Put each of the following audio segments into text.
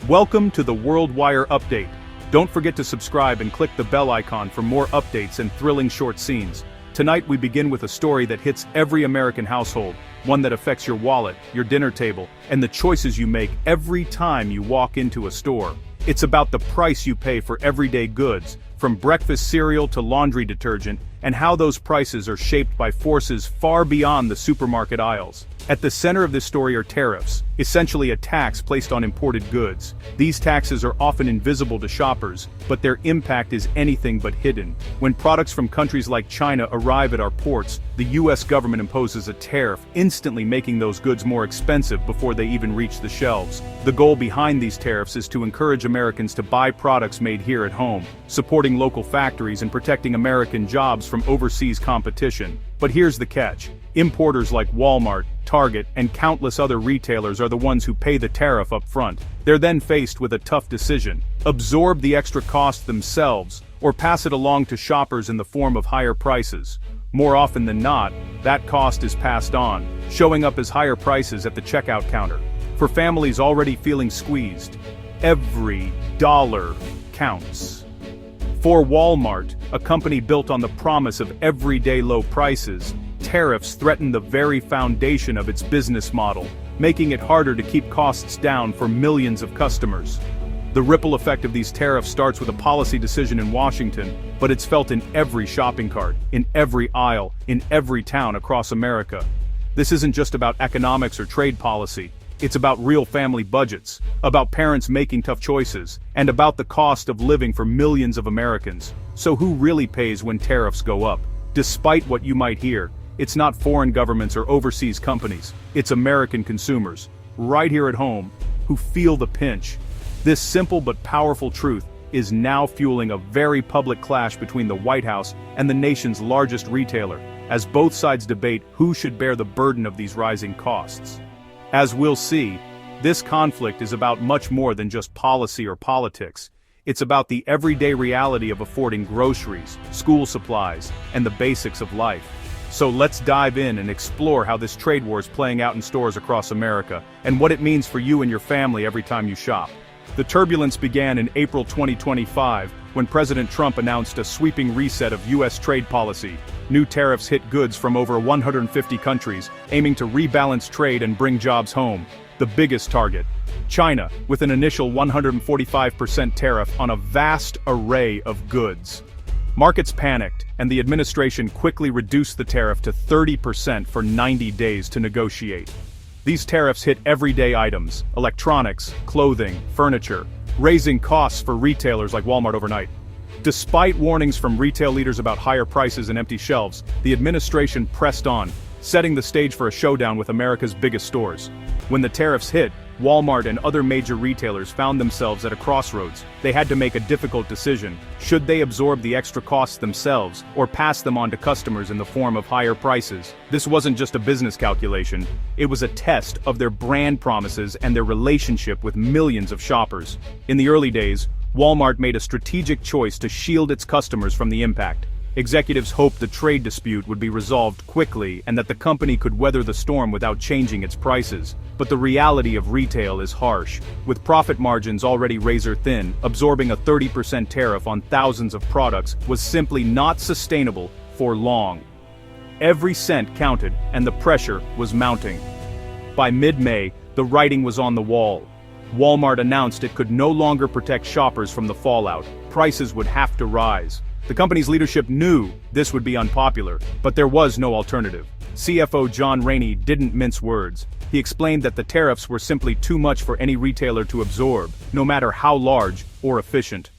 Welcome to the WorldWire Update. Don't forget to subscribe and click the bell icon for more updates and thrilling short scenes. Tonight we begin with a story that hits every American household, one that affects your wallet, your dinner table, and the choices you make every time you walk into a store. It's about the price you pay for everyday goods, from breakfast cereal to laundry detergent, and how those prices are shaped by forces far beyond the supermarket aisles. At the center of this story are tariffs, essentially a tax placed on imported goods. These taxes are often invisible to shoppers, but their impact is anything but hidden. When products from countries like China arrive at our ports, the US government imposes a tariff, instantly making those goods more expensive before they even reach the shelves. The goal behind these tariffs is to encourage Americans to buy products made here at home, supporting local factories and protecting American jobs from overseas competition. But here's the catch. Importers like Walmart, Target, and countless other retailers are the ones who pay the tariff up front. They're then faced with a tough decision: absorb the extra cost themselves, or pass it along to shoppers in the form of higher prices. More often than not, that cost is passed on, showing up as higher prices at the checkout counter. For families already feeling squeezed, every dollar counts. For Walmart, a company built on the promise of everyday low prices, tariffs threaten the very foundation of its business model, making it harder to keep costs down for millions of customers. The ripple effect of these tariffs starts with a policy decision in Washington, but it's felt in every shopping cart, in every aisle, in every town across America. This isn't just about economics or trade policy. It's about real family budgets, about parents making tough choices, and about the cost of living for millions of Americans. So who really pays when tariffs go up? Despite what you might hear, it's not foreign governments or overseas companies, it's American consumers, right here at home, who feel the pinch. This simple but powerful truth is now fueling a very public clash between the White House and the nation's largest retailer, as both sides debate who should bear the burden of these rising costs. As we'll see, this conflict is about much more than just policy or politics. It's about the everyday reality of affording groceries, school supplies, and the basics of life. So let's dive in and explore how this trade war is playing out in stores across America, and what it means for you and your family every time you shop. The turbulence began in April 2025, when President Trump announced a sweeping reset of U.S. trade policy. New tariffs hit goods from over 150 countries, aiming to rebalance trade and bring jobs home. The biggest target: China, with an initial 145% tariff on a vast array of goods. Markets panicked, and the administration quickly reduced the tariff to 30% for 90 days to negotiate. These tariffs hit everyday items: electronics, clothing, furniture, raising costs for retailers like Walmart overnight. Despite warnings from retail leaders about higher prices and empty shelves, the administration pressed on, setting the stage for a showdown with America's biggest stores. When the tariffs hit, Walmart and other major retailers found themselves at a crossroads. They had to make a difficult decision. Should they absorb the extra costs themselves, or pass them on to customers in the form of higher prices? This wasn't just a business calculation. It was a test of their brand promises and their relationship with millions of shoppers. In the early days, Walmart made a strategic choice to shield its customers from the impact. Executives hoped the trade dispute would be resolved quickly and that the company could weather the storm without changing its prices. But the reality of retail is harsh. With profit margins already razor-thin, absorbing a 30% tariff on thousands of products was simply not sustainable for long. Every cent counted, and the pressure was mounting. By mid-May, the writing was on the wall. Walmart announced it could no longer protect shoppers from the fallout. Prices would have to rise. The company's leadership knew this would be unpopular, but there was no alternative. CFO John Rainey didn't mince words. He explained that the tariffs were simply too much for any retailer to absorb, no matter how large or efficient.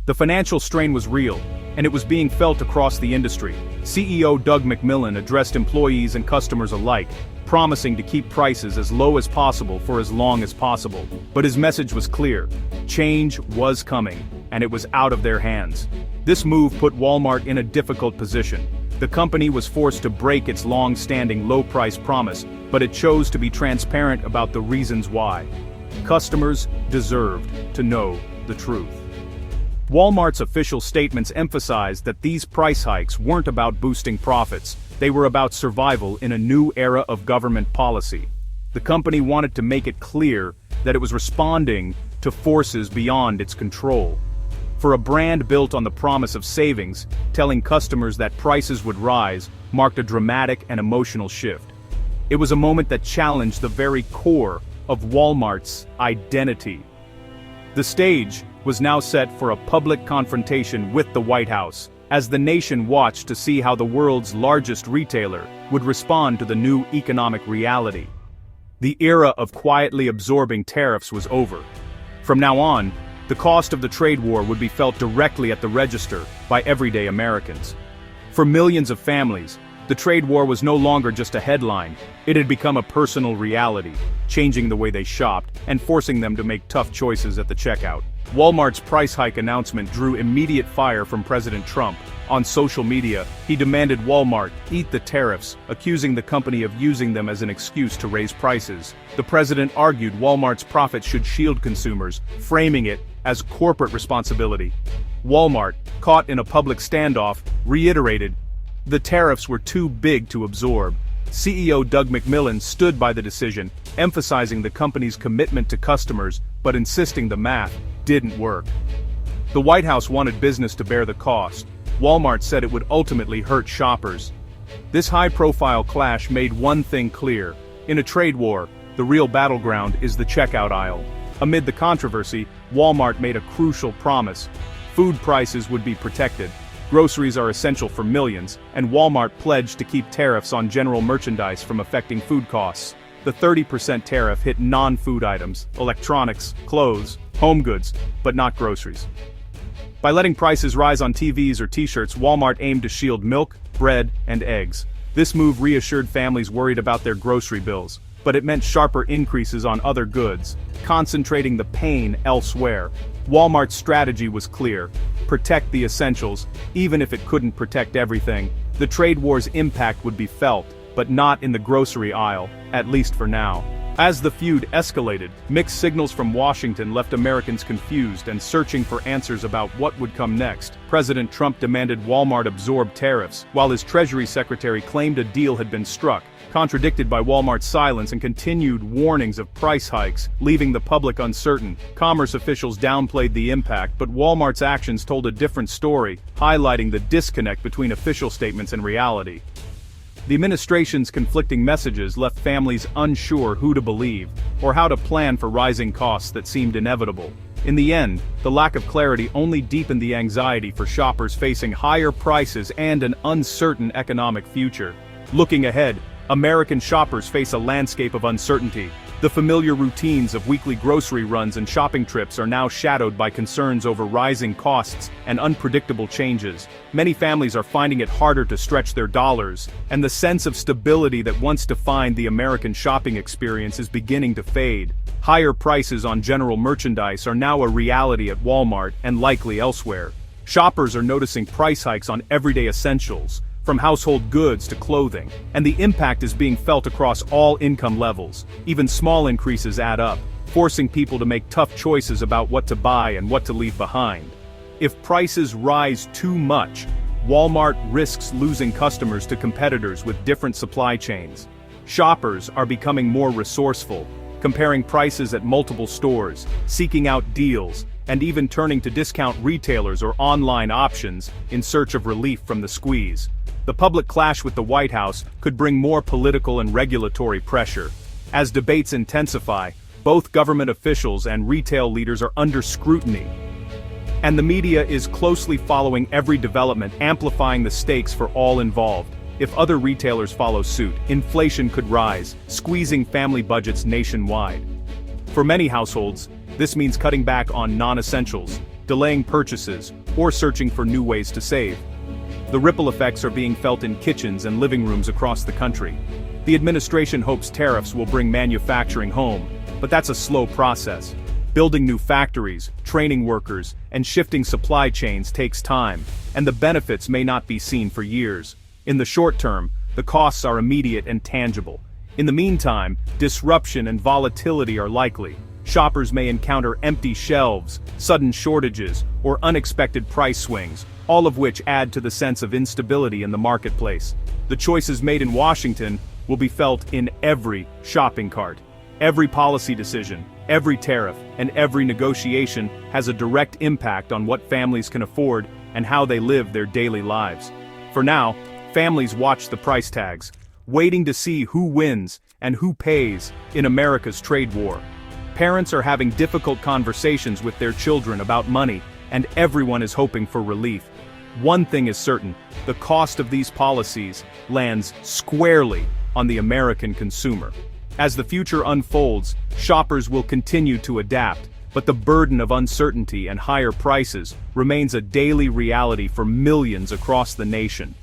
The financial strain was real, and it was being felt across the industry. CEO Doug McMillon addressed employees and customers alike, promising to keep prices as low as possible for as long as possible. But his message was clear: change was coming, and it was out of their hands. This move put Walmart in a difficult position. The company was forced to break its long-standing low-price promise, but it chose to be transparent about the reasons why. Customers deserved to know the truth. Walmart's official statements emphasized that these price hikes weren't about boosting profits. They were about survival in a new era of government policy. The company wanted to make it clear that it was responding to forces beyond its control. For a brand built on the promise of savings, telling customers that prices would rise marked a dramatic and emotional shift. It was a moment that challenged the very core of Walmart's identity. The stage was now set for a public confrontation with the White House, as the nation watched to see how the world's largest retailer would respond to the new economic reality. The era of quietly absorbing tariffs was over. From now on, the cost of the trade war would be felt directly at the register by everyday Americans. For millions of families, the trade war was no longer just a headline. It had become a personal reality, changing the way they shopped and forcing them to make tough choices at the checkout. Walmart's price hike announcement drew immediate fire from President Trump. On social media, he demanded Walmart eat the tariffs, accusing the company of using them as an excuse to raise prices. The president argued Walmart's profits should shield consumers, framing it as corporate responsibility. Walmart, caught in a public standoff, reiterated the tariffs were too big to absorb. CEO Doug McMillon stood by the decision, emphasizing the company's commitment to customers but insisting the math didn't work. The White House wanted business to bear the cost. Walmart said it would ultimately hurt shoppers. This high-profile clash made one thing clear. In a trade war, the real battleground is the checkout aisle. Amid the controversy, Walmart made a crucial promise. Food prices would be protected. Groceries are essential for millions, and Walmart pledged to keep tariffs on general merchandise from affecting food costs. The 30% tariff hit non-food items, electronics, clothes, home goods, but not groceries. By letting prices rise on TVs or t-shirts, Walmart aimed to shield milk, bread, and eggs. This move reassured families worried about their grocery bills, but it meant sharper increases on other goods, concentrating the pain elsewhere. Walmart's strategy was clear: protect the essentials, even if it couldn't protect everything. The trade war's impact would be felt, but not in the grocery aisle, at least for now. As the feud escalated, mixed signals from Washington left Americans confused and searching for answers about what would come next. President Trump demanded Walmart absorb tariffs, while his Treasury Secretary claimed a deal had been struck, contradicted by Walmart's silence and continued warnings of price hikes, leaving the public uncertain. Commerce officials downplayed the impact, but Walmart's actions told a different story, highlighting the disconnect between official statements and reality. The administration's conflicting messages left families unsure who to believe, or how to plan for rising costs that seemed inevitable. In the end, the lack of clarity only deepened the anxiety for shoppers facing higher prices and an uncertain economic future. Looking ahead, American shoppers face a landscape of uncertainty. The familiar routines of weekly grocery runs and shopping trips are now shadowed by concerns over rising costs and unpredictable changes. Many families are finding it harder to stretch their dollars, and the sense of stability that once defined the American shopping experience is beginning to fade. Higher prices on general merchandise are now a reality at Walmart and likely elsewhere. Shoppers are noticing price hikes on everyday essentials, from household goods to clothing, and the impact is being felt across all income levels. Even small increases add up, forcing people to make tough choices about what to buy and what to leave behind. If prices rise too much, Walmart risks losing customers to competitors with different supply chains. Shoppers are becoming more resourceful, comparing prices at multiple stores, seeking out deals, and even turning to discount retailers or online options in search of relief from the squeeze. The public clash with the White House could bring more political and regulatory pressure. As debates intensify, both government officials and retail leaders are under scrutiny. And the media is closely following every development, amplifying the stakes for all involved. If other retailers follow suit, inflation could rise, squeezing family budgets nationwide. For many households, this means cutting back on non-essentials, delaying purchases, or searching for new ways to save. The ripple effects are being felt in kitchens and living rooms across the country. The administration hopes tariffs will bring manufacturing home, but that's a slow process. Building new factories, training workers, and shifting supply chains takes time, and the benefits may not be seen for years. In the short term, the costs are immediate and tangible. In the meantime, disruption and volatility are likely. Shoppers may encounter empty shelves, sudden shortages, or unexpected price swings, all of which add to the sense of instability in the marketplace. The choices made in Washington will be felt in every shopping cart. Every policy decision, every tariff, and every negotiation has a direct impact on what families can afford and how they live their daily lives. For now, families watch the price tags, waiting to see who wins and who pays in America's trade war. Parents are having difficult conversations with their children about money, and everyone is hoping for relief. One thing is certain, the cost of these policies lands squarely on the American consumer. As the future unfolds, shoppers will continue to adapt, but the burden of uncertainty and higher prices remains a daily reality for millions across the nation.